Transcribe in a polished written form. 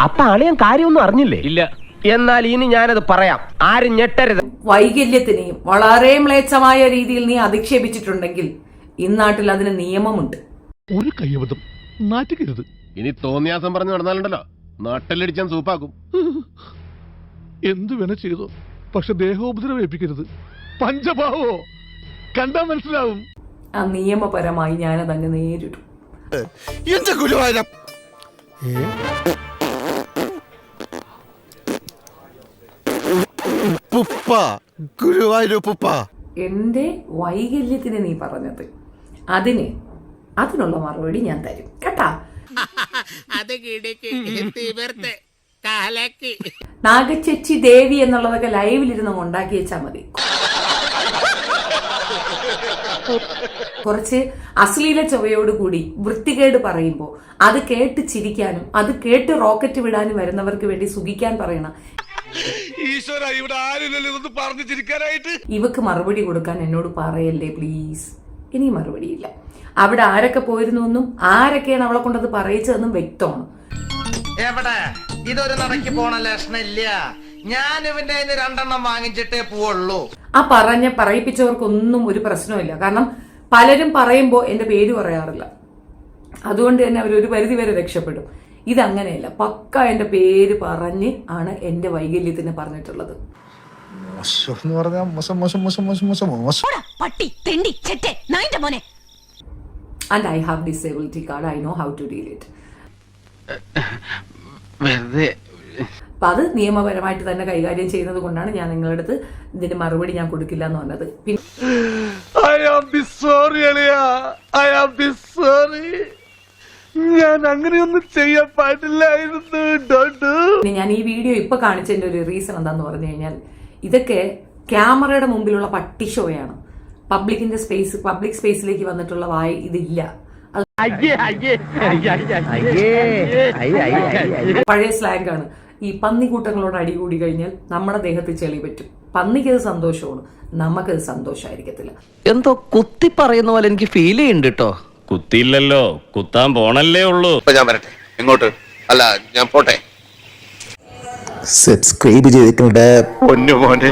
അപ്പൊ അളിയൻ കാര്യമൊന്നും അറിഞ്ഞില്ലേ? ഇല്ല. എന്നാൽ ഇനി ഞാനത് പറയാം, ആരും ഞെട്ടരുത്. വൈകല്യത്തിനെയും വളരെ മ്ലേച്ഛമായ രീതിയിൽ നീ അധിക്ഷേപിച്ചിട്ടുണ്ടെങ്കിൽ ഇന്നാട്ടിൽ അതിന് നിയമമുണ്ട്. ഒരു കയ്യബദ്ധം നാറ്റിക്കരുത്. ഇനി തോന്നിയാസം പറഞ്ഞു നടന്നാലുണ്ടല്ലോ നാട്ടിലടിച്ചാൻ സൂപ്പാക്കും. എന്തു വേണ ചെയ്തോ, പക്ഷെ ദേഹോപദ്രവേൽപ്പിക്കരുത്. പഞ്ചഭാവോ കണ്ടാ മനസ്സിലാവും. ആ നിയമപരമായി ഞാനതങ്ങ് നേരിടും. എന്റെ വൈകല്യത്തിന് നീ പറഞ്ഞത് അതിനുള്ള മറുപടി ഞാൻ തരും കേട്ടാ. നാഗച്ചേച്ചി ദേവി എന്നുള്ളതൊക്കെ ലൈവിലിരുന്ന് ഉണ്ടാക്കി വെച്ചാൽ മതി. കുറച്ച് അശ്ലീല ചൊവ്വയോടുകൂടി വൃത്തികേട് പറയുമ്പോൾ അത് കേട്ട് ചിരിക്കാനും അത് കേട്ട് റോക്കറ്റ് വിടാനും വരുന്നവർക്ക് വേണ്ടി സുഖിക്കാൻ പറയണം. ഇവക്ക് മറുപടി കൊടുക്കാൻ എന്നോട് പറയല്ലേ പ്ലീസ്. ഇനി മറുപടിയില്ല. അവിടെ ആരൊക്കെ പോയിരുന്നു എന്നും ആരൊക്കെയാണ് അവളെ കൊണ്ടത് പറയിച്ചതെന്നും വ്യക്തമാണ്. എവിടെ ഇതൊരു നടക്കി പോണ ലക്ഷണില്ല. ഞാൻ ഇവന്റെ 2 വാങ്ങിച്ചിട്ടേ പോവുള്ളൂ. ആ പറയിപ്പിച്ചവർക്കൊന്നും ഒരു പ്രശ്നമില്ല. കാരണം പലരും പറയുമ്പോൾ എന്റെ പേര് പറയാറില്ല. അതുകൊണ്ട് തന്നെ അവർ ഒരു പരിധി വരെ രക്ഷപ്പെടും. ഇതങ്ങനെയല്ല, പക്ക എന്റെ പേര് പറഞ്ഞ് ആണ് എന്റെ വൈകല്യത്തിന് പറഞ്ഞിട്ടുള്ളത്. And I have disability card. I know how to deal it. അപ്പൊ അത് നിയമപരമായിട്ട് തന്നെ കൈകാര്യം ചെയ്യുന്നത് കൊണ്ടാണ് ഞാൻ നിങ്ങളുടെ അടുത്ത് ഇതിന്റെ മറുപടി ഞാൻ കൊടുക്കില്ല എന്ന് പറഞ്ഞത്. ഞാൻ അങ്ങനെയൊന്നും ചെയ്യാൻ പാടില്ലായിരുന്നു. ഞാൻ ഈ വീഡിയോ ഇപ്പൊ കാണിച്ചതിന്റെ ഒരു റീസൺ എന്താന്ന് പറഞ്ഞു കഴിഞ്ഞാൽ, ഇതൊക്കെ ക്യാമറയുടെ മുമ്പിലുള്ള പട്ടി ഷോയാണ്. പബ്ലിക് സ്പേസിലേക്ക് വന്നിട്ടുള്ള വായി ഇതില്ല. പഴയ സ്ലാങ് ആണ്. ഈ പന്നിക്കൂട്ടങ്ങളോട് അടികൂടി കഴിഞ്ഞാൽ നമ്മുടെ ദേഹത്ത് ചെളി പറ്റും. പന്നിക്കത് സന്തോഷമാണ്, നമുക്കത് സന്തോഷമായിരിക്കത്തില്ല. എന്തോ കുത്തി പറയുന്ന പോലെ എനിക്ക് ഫീൽ ചെയ്യുന്നുണ്ട് കേട്ടോ. കുത്തിയില്ലല്ലോ, കുത്താൻ പോണല്ലേ ഉള്ളൂ. ഞാൻ വരട്ടെ. എങ്ങോട്ട്? അല്ല, ഞാൻ പോട്ടെ. സബ്സ്ക്രൈബ് ചെയ്തിട്ടുണ്ട് പൊന്നു മോനെ.